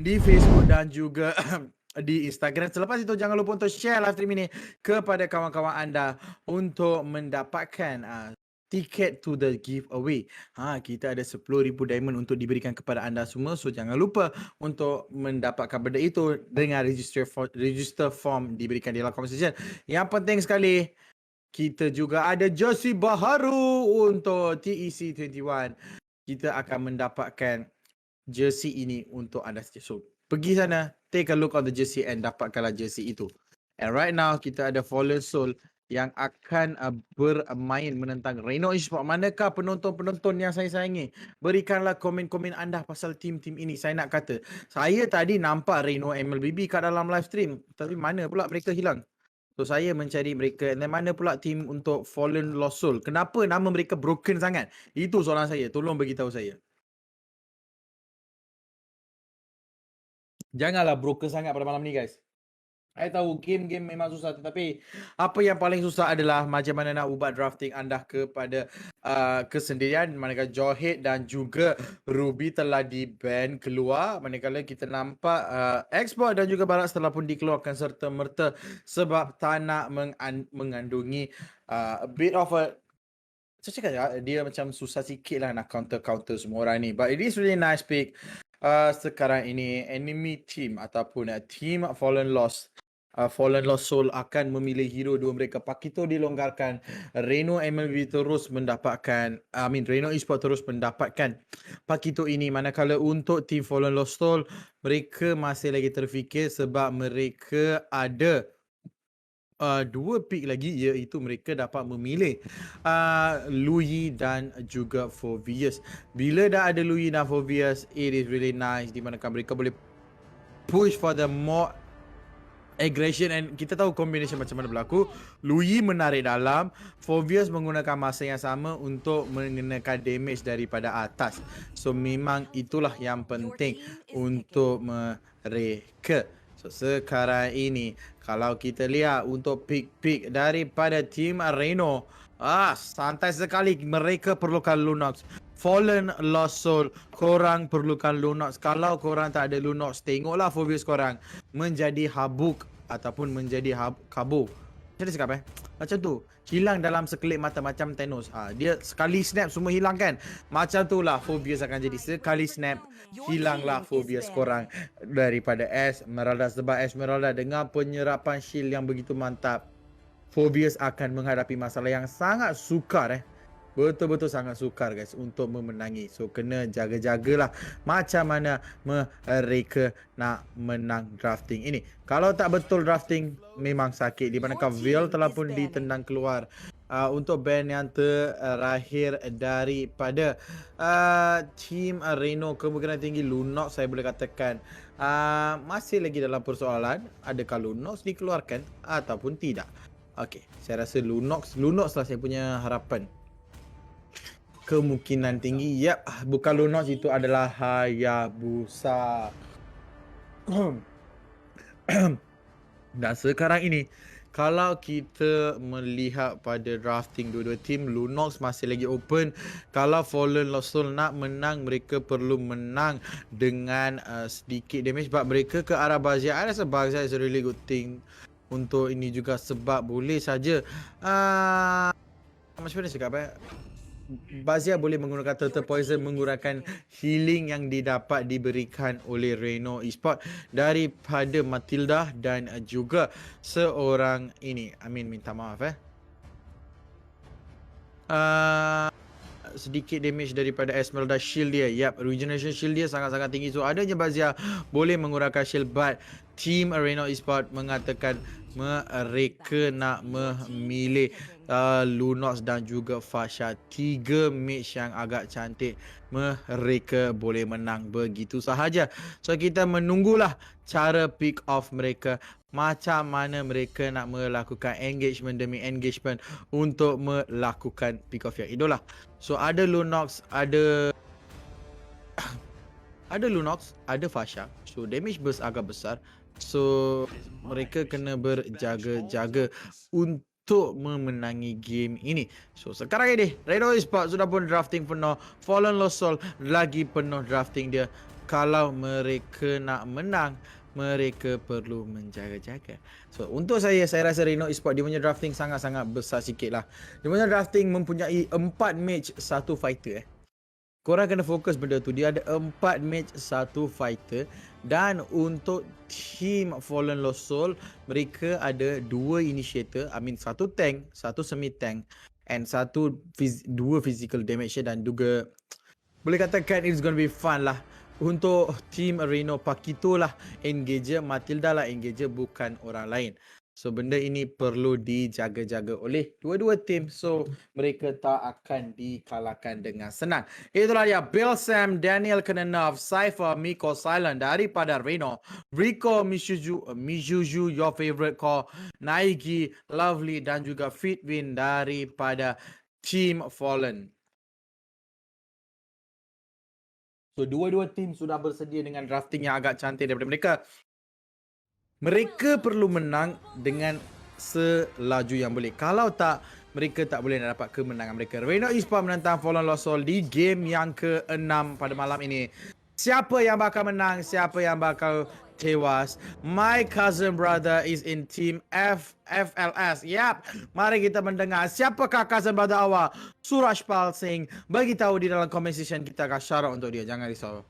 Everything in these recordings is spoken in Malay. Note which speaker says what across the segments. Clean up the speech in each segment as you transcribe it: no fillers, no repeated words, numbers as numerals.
Speaker 1: di Facebook dan juga di Instagram. Selepas itu jangan lupa untuk share live stream ini kepada kawan-kawan anda untuk mendapatkan tiket to the giveaway. Kita ada 10,000 diamond untuk diberikan kepada anda semua. So jangan lupa untuk mendapatkan benda itu dengan register form diberikan di dalam comment section. Yang penting sekali, kita juga ada jersey baharu untuk TEC 21. Kita akan mendapatkan jersey ini untuk anda. So pergi sana, take a look on the jersey and dapatkanlah jersey itu. And right now kita ada Fallen Soul yang akan bermain menentang Reno Esports. Manakah penonton-penonton yang saya sayangi? Berikanlah komen-komen anda pasal tim-tim ini. Saya nak kata, saya tadi nampak Reno MLBB kat dalam live stream, tapi mana pula mereka hilang? So saya mencari mereka. Dan mana pula tim untuk Fallen Lost Soul? Kenapa nama mereka broken sangat? Itu soalan saya. Tolong beritahu saya. Janganlah broken sangat pada malam ni guys. Saya tahu game-game memang susah, tetapi apa yang paling susah adalah macam mana nak ubah drafting anda kepada kesendirian. Manakala Johead dan juga Ruby telah di-ban keluar, manakala kita nampak Xbox dan juga Barat telah pun dikeluarkan serta-merta sebab tak nak mengandungi a bit of a, saya cakap dia macam susah sikit lah nak counter semua orang ni. But it is really nice pick. Sekarang ini enemy team ataupun team Fallen Lost Soul akan memilih hero dua mereka. Pakito dilonggarkan, Reno MLB terus mendapatkan, Reno Esports terus mendapatkan Pakito ini. Manakala untuk team Fallen Lost Soul, mereka masih lagi terfikir sebab mereka ada dua pick lagi, iaitu mereka dapat memilih Louis dan juga Fovius. Bila dah ada Louis dan Fovius, it is really nice di mana mereka boleh push for the more aggression, and kita tahu combination macam mana berlaku. Louis menarik dalam, Fovius menggunakan masa yang sama untuk mengenakan damage daripada atas. So memang itulah yang penting untuk mereka. So sekarang ini kalau kita lihat untuk pick daripada tim Reno, santai sekali, mereka perlukan Lunox. Fallen Lost Soul, korang perlukan Lunox. Kalau korang tak ada Lunox, tengoklah Fovius korang menjadi habuk ataupun menjadi kabur. Macam mana cakap macam tu, hilang dalam sekelip mata macam Thanos. Dia sekali snap semua hilang kan. Macam tu lah Fovius akan jadi. Sekali snap hilanglah Fovius korang daripada Esmeralda. Sebab Esmeralda dengan penyerapan shield yang begitu mantap, Fovius akan menghadapi masalah yang sangat sukar betul-betul sangat sukar guys untuk memenangi. So kena jaga-jagalah macam mana mereka nak menang drafting ini. Kalau tak betul drafting, memang sakit. Di manakah Veil telah pun ditendang keluar. Untuk band yang terakhir daripada team Reno, kemungkinan tinggi Lunox saya boleh katakan masih lagi dalam persoalan. Adakah Lunox dikeluarkan ataupun tidak? Okay, saya rasa Lunox lah saya punya harapan. Kemungkinan tinggi, bukan Lunox, itu adalah Hayabusa. Dan sekarang ini, kalau kita melihat pada drafting dua-dua tim, Lunox masih lagi open. Kalau Fallen Lost Soul nak menang, mereka perlu menang dengan sedikit damage. Sebab mereka ke arah Bazia. I rasa Bazia is a really good thing untuk ini juga, sebab boleh saja macam mana cakap Bazia boleh menggunakan Turtle Poison, menggunakan healing yang didapat diberikan oleh Reno Esports daripada Matilda dan juga seorang ini, minta maaf sedikit damage daripada Esmeralda. Shield dia, regeneration shield dia sangat-sangat tinggi. So adanya Bazia boleh mengurangkan shield, but team Reno Esports mengatakan mereka nak memilih Lunox dan juga Fasha. 3 mage yang agak cantik, mereka boleh menang begitu sahaja. So kita menunggulah cara pick off mereka, macam mana mereka nak melakukan engagement demi engagement untuk melakukan pick off yang idolah. So ada Lunox, ada Lunox, ada Fasha. So damage burst agak besar. So mereka kena berjaga-jaga untuk memenangi game ini. So sekarang ini Reno Esports sudah pun drafting penuh, Fallen Lost Soul lagi penuh drafting dia. kalau mereka nak menang, mereka perlu menjaga-jaga. So untuk saya rasa Reno Esports dia punya drafting sangat-sangat besar sikit lah. Dia punya drafting mempunyai 4 match 1 fighter Korang kena fokus benda tu. Dia ada 4 match 1 fighter. Dan untuk team Fallen Lost Soul, mereka ada 2 initiator. I mean 1 tank, 1 semi-tank and 2 physical damage dan juga boleh katakan it's gonna be fun lah. Untuk team Reno Pakito lah engager, Matilda lah engager, bukan orang lain. So benda ini perlu dijaga-jaga oleh dua-dua tim. So mereka tak akan dikalahkan dengan senang. Itulah dia Bill Sam, Daniel Kenenov, Cypher, Miko Silent daripada Reno, Rico Mijuju, your favorite call, Naigi, Lovely dan juga Fitwin daripada Team Fallen. So dua-dua tim sudah bersedia dengan drafting yang agak cantik daripada mereka. Mereka perlu menang dengan selaju yang boleh. Kalau tak, mereka tak boleh nak dapat kemenangan mereka. Reno Esports menentang Fallen Lost Soul di game yang ke-6 pada malam ini. Siapa yang bakal menang? Siapa yang bakal tewas? My cousin brother is in team FLS. Yap, mari kita mendengar siapakah cousin brother awak. Surajpal Singh. Bagi tahu di dalam comment section, kita akan shout out untuk dia. Jangan risau.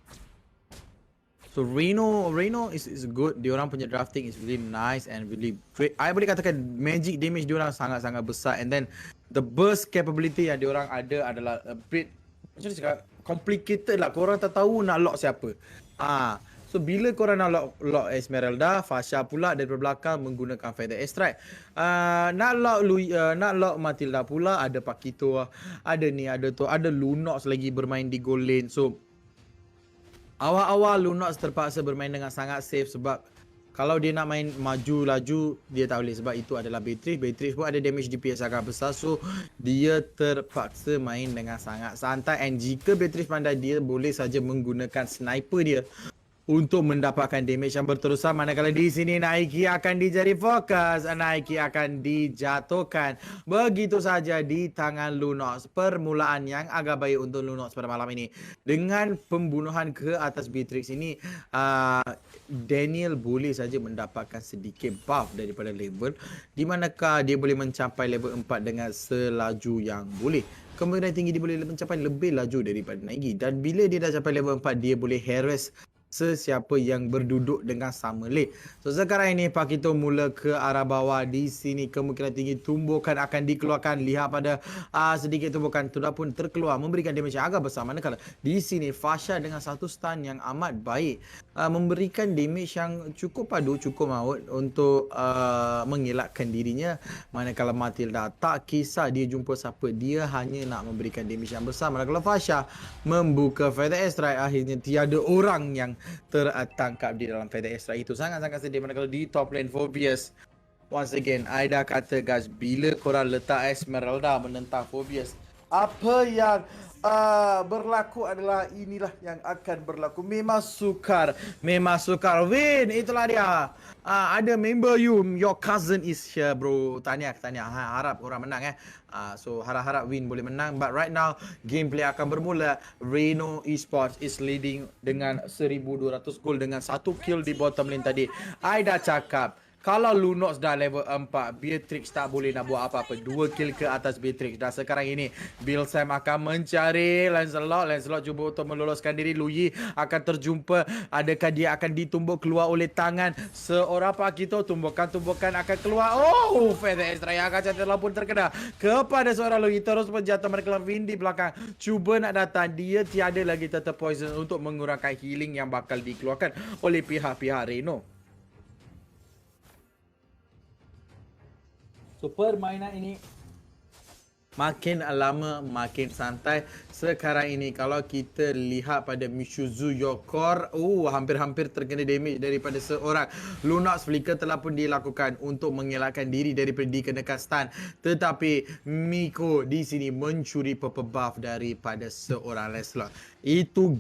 Speaker 1: So Reno is good. Diorang punya drafting is really nice and really great. I boleh katakan magic damage diorang sangat-sangat besar, and then the burst capability yang diorang ada adalah a bit macam mana cakap, complicated lah. Korang tak tahu nak lock siapa. So bila korang nak lock Esmeralda, Fasha pula dari belakang menggunakan Feather Strike. Nak lock Matilda pula ada Pakito, ada ni, ada tu, ada Lunox lagi bermain di goal lane. So awal-awal Lunox terpaksa bermain dengan sangat safe sebab kalau dia nak main maju laju dia tak boleh sebab itu adalah Beatrix. Beatrix pun ada damage DPS agak besar, so dia terpaksa main dengan sangat santai. And jika Beatrix pandai, dia boleh saja menggunakan sniper dia untuk mendapatkan damage yang berterusan. Manakala di sini Nike akan dijadi fokus, Nike akan dijatuhkan begitu saja di tangan Lunox. Permulaan yang agak baik untuk Lunox pada malam ini dengan pembunuhan ke atas Beatrix ini. Daniel boleh saja mendapatkan sedikit buff daripada level, di manakah dia boleh mencapai level 4 dengan selaju yang boleh. Kemungkinan tinggi dia boleh mencapai lebih laju daripada Nike, dan bila dia dah capai level 4 dia boleh harass sesiapa yang berduduk dengan sama lane. So sekarang ini Pakito mula ke arah bawah. Di sini kemungkinan tinggi tumbukan akan dikeluarkan. Lihat pada sedikit tumbukan sudah pun terkeluar, memberikan damage yang agak besar. Manakala di sini Fasha dengan satu stun yang amat baik, memberikan damage yang cukup padu, cukup maut untuk mengelakkan dirinya. Manakala Matilda tak kisah dia jumpa siapa, dia hanya nak memberikan damage yang besar. Manakala Fasha membuka Feather Strike, akhirnya tiada orang yang tertangkap di dalam Feather Strike itu. Sangat-sangat sedih. Manakala di top lane Phobius, once again I dah kata guys, bila korang letak Esmeralda menentang Phobius, apa yang berlaku adalah inilah yang akan berlaku. Memang sukar win. Itulah dia. Ada member your cousin is here bro. Tahniah. Harap orang menang so harap win boleh menang. But right now gameplay akan bermula. Reno Esports is leading dengan 1200 gold dengan 1 kill di bottom lane tadi. I dah cakap, kalau Lunox dah level 4, Beatrix tak boleh nak buat apa-apa. 2 kill ke atas Beatrix. Dan sekarang ini Bill Sam akan mencari Lancelot. Lancelot cuba untuk meloloskan diri. Luyi akan terjumpa. Adakah dia akan ditumbuk keluar oleh tangan seorang Pakito? Tumbukan akan keluar. Oh, Feather Strike akan jatuh pun terkena kepada seorang Luyi. Terus pun jatuh. Mereka Vin di belakang cuba nak datang. Dia tiada lagi tetap poison untuk mengurangkan healing yang bakal dikeluarkan oleh pihak-pihak Reno. So permainan ini makin lama makin santai. Sekarang ini kalau kita lihat pada Mizuzu Yokor, hampir-hampir terkena damage daripada seorang Lunox. Flicker telah pun dilakukan untuk mengelakkan diri daripada dikenakan stun. Tetapi Miko di sini mencuri purple buff daripada seorang Lancelot. Itu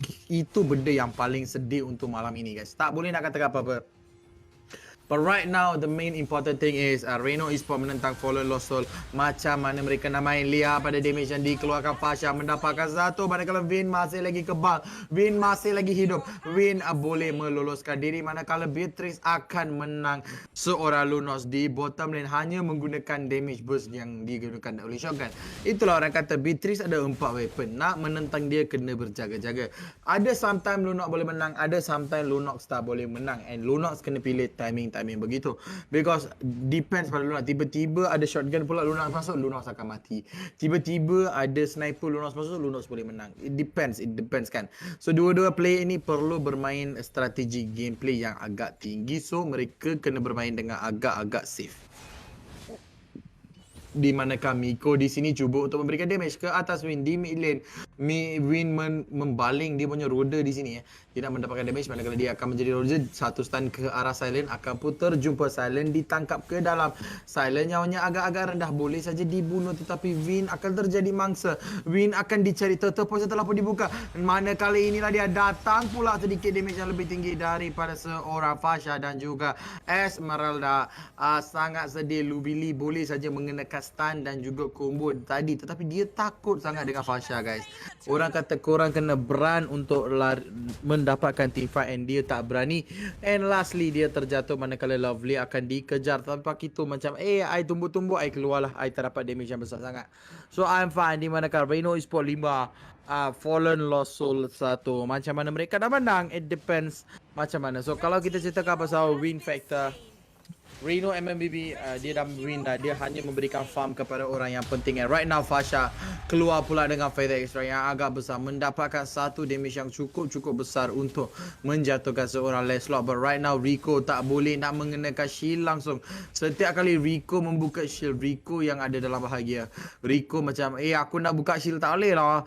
Speaker 1: benda yang paling sedih untuk malam ini guys. Tak boleh nak katakan apa-apa. But right now, the main important thing is Reno Esports menentang Fallen Lost Soul. Macam mana mereka nak main. Lihat pada damage yang dikeluarkan Fasha. Mendapatkan satu. Manakala Vin masih lagi kebal. Vin masih lagi hidup. Vin boleh meloloskan diri. Manakala Beatrice akan menang seorang Lunox di bottom lane. Hanya menggunakan damage burst yang digunakan oleh Shogun. Itulah orang kata Beatrice ada 4 weapon. Nak menentang dia kena berjaga-jaga. Ada sometimes Lunox boleh menang. Ada sometimes Lunox tak boleh menang. And Lunox kena pilih timing begitu, because depends pada Lunox. Tiba-tiba ada shotgun pula Lunox masuk, Lunox akan mati. Tiba-tiba ada sniper Lunox masuk, Lunox boleh menang. It depends kan. So dua-dua player ini perlu bermain strategi gameplay yang agak tinggi, so mereka kena bermain dengan agak-agak safe. Di manakah Miko di sini cuba untuk memberikan damage ke atas Win di mid lane. Win membaling dia punya roda di sini ya. Dia nak mendapatkan damage, manakala dia akan menjadi roda. Satu stun ke arah Silent, akan putar jumpa Silent, ditangkap ke dalam. Silent nyawanya agak-agak rendah, boleh saja dibunuh, tetapi Win akan terjadi mangsa. Win akan dicari, teleport telah pun dibuka. Manakala inilah dia datang pula sedikit damage yang lebih tinggi daripada seorang Fasha dan juga Esmeralda. Sangat sedih, Lubili boleh saja mengenakan stun dan juga combo tadi, tetapi dia takut sangat dengan Fasha guys. Orang kata korang kena berani untuk mendapatkan team fight, and dia tak berani. And lastly dia terjatuh manakala Lovely akan dikejar tanpa itu macam I tumbuk-tumbuk, I keluarlah, I tak dapat damage yang besar sangat. So I'm fine. Di manakala Reno Esports 5 Fallen Lost Soul 1. Macam mana mereka dah menang, it depends macam mana. So kalau kita ceritakan pasal win factor, Reno MMBB dia dah win dah. Dia hanya memberikan farm kepada orang yang penting. And right now Fasha keluar pula dengan feather extra yang agak besar, mendapatkan satu damage yang cukup besar untuk menjatuhkan seorang Lancelot. But right now Rico tak boleh nak mengenakan shield langsung. Setiap kali Rico membuka shield, Rico yang ada dalam bahagia. Rico macam aku nak buka shield, tak boleh lah.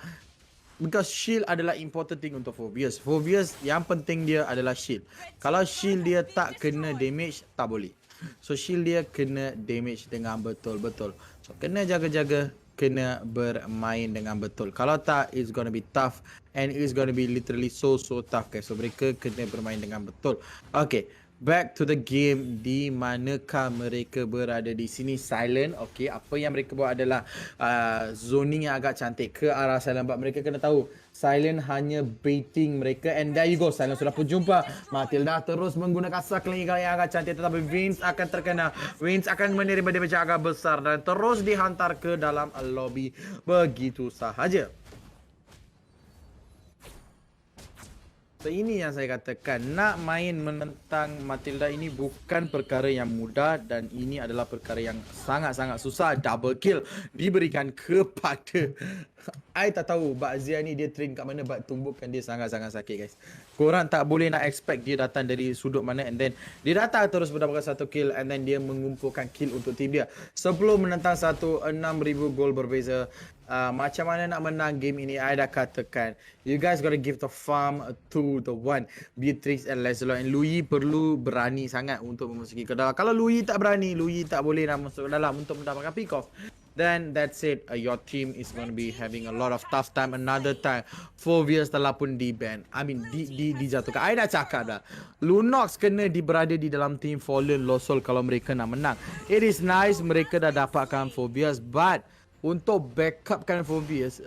Speaker 1: Because shield adalah important thing untuk Phobius. Phobius yang penting dia adalah shield. Kalau shield dia tak kena damage, tak boleh. So shield dia kena damage dengan betul-betul. So kena jaga-jaga, kena bermain dengan betul. Kalau tak, it's gonna be tough. And it's gonna be literally so tough guys. So mereka kena bermain dengan betul. Okay, back to the game. Di manakah mereka berada di sini? Silent. Okay, apa yang mereka buat adalah zoning yang agak cantik ke arah Silent. But mereka kena tahu Silent hanya baiting mereka. And there you go, Silent sudah pun jumpa. Matilda terus menggunakan circling eagle yang agak cantik, tetapi Vince akan terkena. Vince akan menerima damage yang agak besar dan terus dihantar ke dalam lobby begitu sahaja. So ini yang saya katakan, nak main menentang Matilda ini bukan perkara yang mudah, dan ini adalah perkara yang sangat-sangat susah. Double kill diberikan kepada I tak tahu Bak Zia ni dia train kat mana, but tumbukan dia sangat-sangat sakit guys. Korang tak boleh nak expect dia datang dari sudut mana, and then dia datang terus mendapatkan satu kill, and then dia mengumpulkan kill untuk tim dia. Sebelum menentang 6,000 gol berbeza. Macam mana nak menang game ini, I dah katakan, you guys gotta give the farm to the one Beatrice and Lancelot. And Louis perlu berani sangat untuk memasuki ke dalam. Kalau Louis tak berani, Louis tak boleh nak masuk ke dalam untuk mendapatkan pick off. Then that's it. Your team is going to be having a lot of tough time. Another time, Phobius telah pun di-ban. I mean, dijatuhkan. I dah cakap dah. Lunox kena berada di dalam team Fallen Lost Soul kalau mereka nak menang. It is nice mereka dah dapatkan Phobius, but untuk backupkan Phobius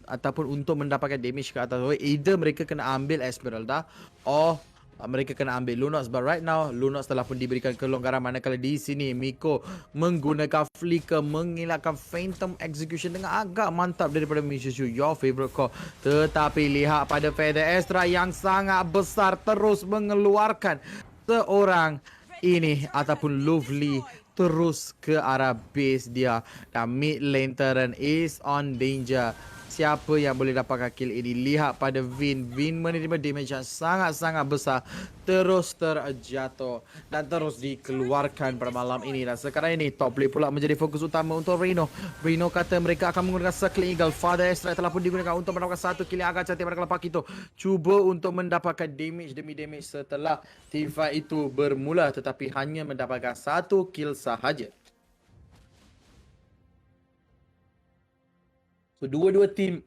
Speaker 1: ataupun untuk mendapatkan damage ke atas, either mereka kena ambil Esmeralda or mereka kena ambil Lunox. But right now Lunox telah pun diberikan kelonggaran, manakala di sini Miko menggunakan flicker, mengelakkan Phantom Execution dengan agak mantap daripada Mishishu, your favorite core. Tetapi lihat pada feather extra yang sangat besar terus mengeluarkan seorang ini ataupun Lovely terus ke arah base dia, dan mid lane turret is on danger. Siapa yang boleh dapatkan kill ini? Lihat pada Vin. Vin menerima damage yang sangat-sangat besar, terus terjatuh dan terus dikeluarkan pada malam ini. Dan sekarang ini top lane pula menjadi fokus utama untuk Reno. Reno kata mereka akan menggunakan Circling Eagle. Father Extract telah pun digunakan untuk mendapatkan satu kill yang agak cantik. Manakala Pakito cuba untuk mendapatkan damage demi damage setelah team fight itu bermula, tetapi hanya mendapatkan satu kill sahaja. So, dua-dua tim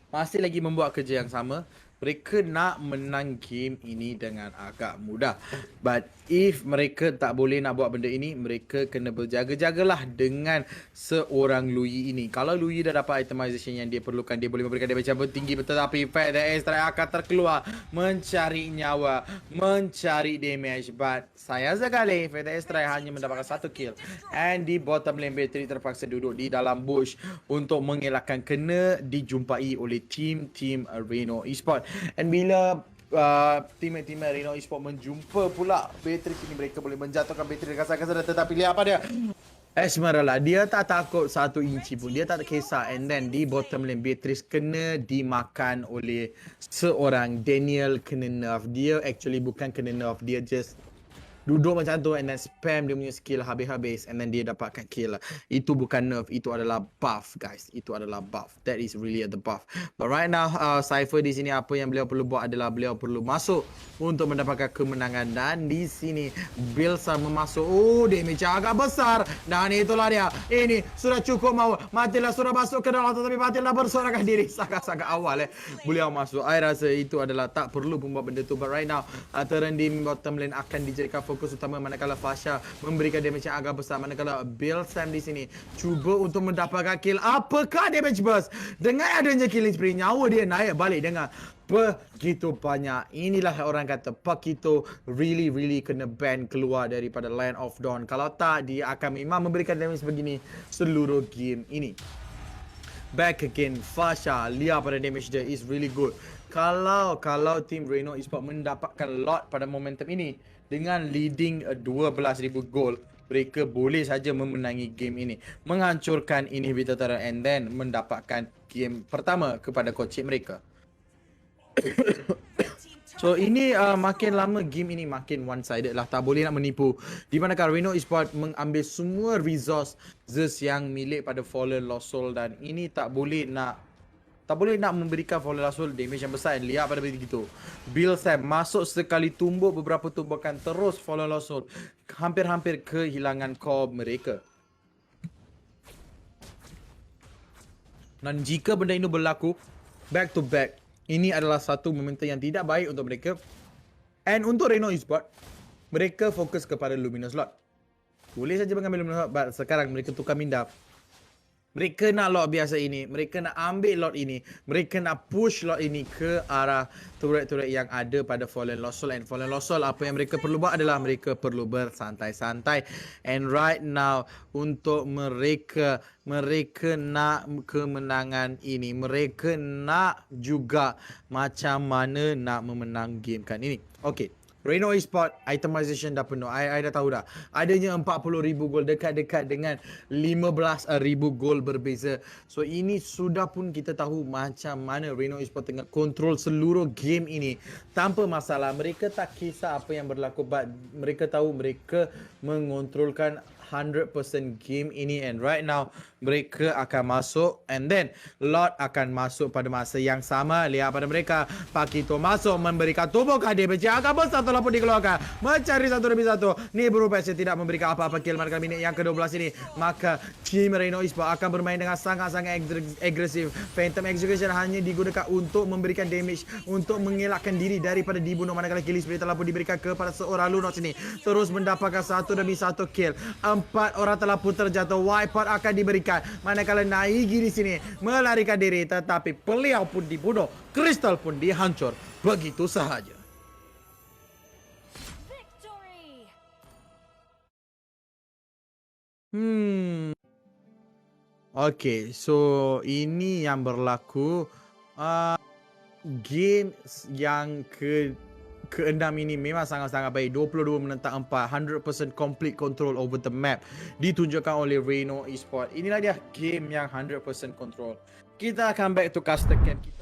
Speaker 1: masih lagi membuat kerja yang sama. Mereka nak menang game ini dengan agak mudah. But if mereka tak boleh nak buat benda ini, mereka kena berjaga-jagalah dengan seorang Louis ini. Kalau Louis dah dapat itemization yang dia perlukan, dia boleh memberikan damage yang tinggi, tetapi Fat the Airstrike akan terkeluar mencari nyawa, mencari damage. But sayang sekali, Fat the Airstrike hanya mendapatkan 1 kill. And di bottom lane, Battery terpaksa duduk di dalam bush untuk mengelakkan kena dijumpai oleh tim Reno Esports. And bila team Reno Esports menjumpa pula Battery ini, mereka boleh menjatuhkan Battery kasar-kasar, tetapi lihat apa dia. Esmeralda, dia tak takut 1 inci pun, dia tak kisah. And then di bottom lane, Beatrice kena dimakan oleh seorang Daniel kena nerf. Dia actually bukan kena nerf, dia just duduk macam tu and then spam dia punya skill habis-habis and then dia dapatkan kill. Itu bukan nerf, itu adalah buff guys. Itu adalah buff. That is really the buff. But right now Cypher di sini apa yang beliau perlu buat adalah beliau perlu masuk untuk mendapatkan kemenangan. Dan di sini Bilsa memasuk, oh damage agak besar, dan itulah dia. Ini sudah cukup mau. Matilah sudah masuk ke dalam, tetapi matilah bersorakkan diri sangat-sangat awal beliau masuk. I rasa itu adalah tak perlu pun buat benda tu. But right now Terendim bottom lane akan dijadikan fokus utama, manakala Fasha memberikan damage yang agak besar, manakala Bill Sam di sini cuba untuk mendapatkan kill. Apakah damage burst? Dengan adanya killing spree, nyawa dia naik balik dengan begitu banyak. Inilah orang kata Pakito really kena ban keluar daripada Land of Dawn. Kalau tak, dia akan memang memberikan damage begini seluruh game ini. Back again, Fasha, lihat pada damage dia is really good. Kalau tim Reno Esports mendapatkan lot pada momentum ini dengan leading 12,000 gol, mereka boleh saja memenangi game ini, menghancurkan inhibitor turret and then mendapatkan game pertama kepada coach mereka. So ini makin lama game ini makin one sided lah, tak boleh nak menipu. Di manakala Reno Esports mengambil semua resources yang milik pada Fallen Lost Soul, dan ini tak boleh nak memberikan Fallen Lost Soul damage yang besar. Lihat pada begitu, Bill Sam masuk sekali tumbuk, beberapa tumbukan terus Fallen Lost Soul, hampir-hampir kehilangan core mereka. Dan jika benda ini berlaku back to back, ini adalah satu momentum yang tidak baik untuk mereka. And untuk Reno Esports, mereka fokus kepada Luminous Lot. Boleh saja mengambil Luminous Lot, but sekarang mereka tukar minda. Mereka nak lot biasa ini, mereka nak ambil lot ini, mereka nak push lot ini ke arah turret-turret yang ada pada Fallen Lost Soul. And Fallen Lost Soul, apa yang mereka perlu buat adalah mereka perlu bersantai-santai. And right now, untuk mereka nak kemenangan ini, mereka nak juga macam mana nak memenang game kan ini. Okay, Reno Esports itemization dah penuh. I dah tahu dah. Adanya 40,000 gol, dekat-dekat dengan 15,000 gol berbeza. So ini sudah pun kita tahu macam mana Reno Esports tengah kontrol seluruh game ini tanpa masalah. Mereka tak kisah apa yang berlaku, but mereka tahu mereka mengontrolkan 100% game ini. And right now mereka akan masuk, and then Lot akan masuk pada masa yang sama. Lihat pada mereka, Pakito masuk memberikan tumpukan damage yang agak besar telah pun dikeluarkan, mencari 1-1. Ni berubah tidak memberikan apa-apa kill pada minit yang ke-12 ini. Maka team Reno Esports akan bermain dengan sangat-sangat agresif. Phantom Execution hanya digunakan untuk memberikan damage, untuk mengelakkan diri daripada dibunuh, manakala killing spree telah pun diberikan kepada seorang Lunox ini. Terus mendapatkan 1 kill. 4 orang telah pun terjatuh. Wipeout akan diberikan, manakala Naigi di sini melarikan diri, tetapi beliau pun dibunuh. Crystal pun dihancur begitu sahaja. Okay, so ini yang berlaku. Game yang ke-6 ini memang sangat-sangat baik. 22 menentang 4, 100% complete control over the map ditunjukkan oleh Reno Esports. Inilah dia game yang 100% control. Kita akan back to custom camp kita.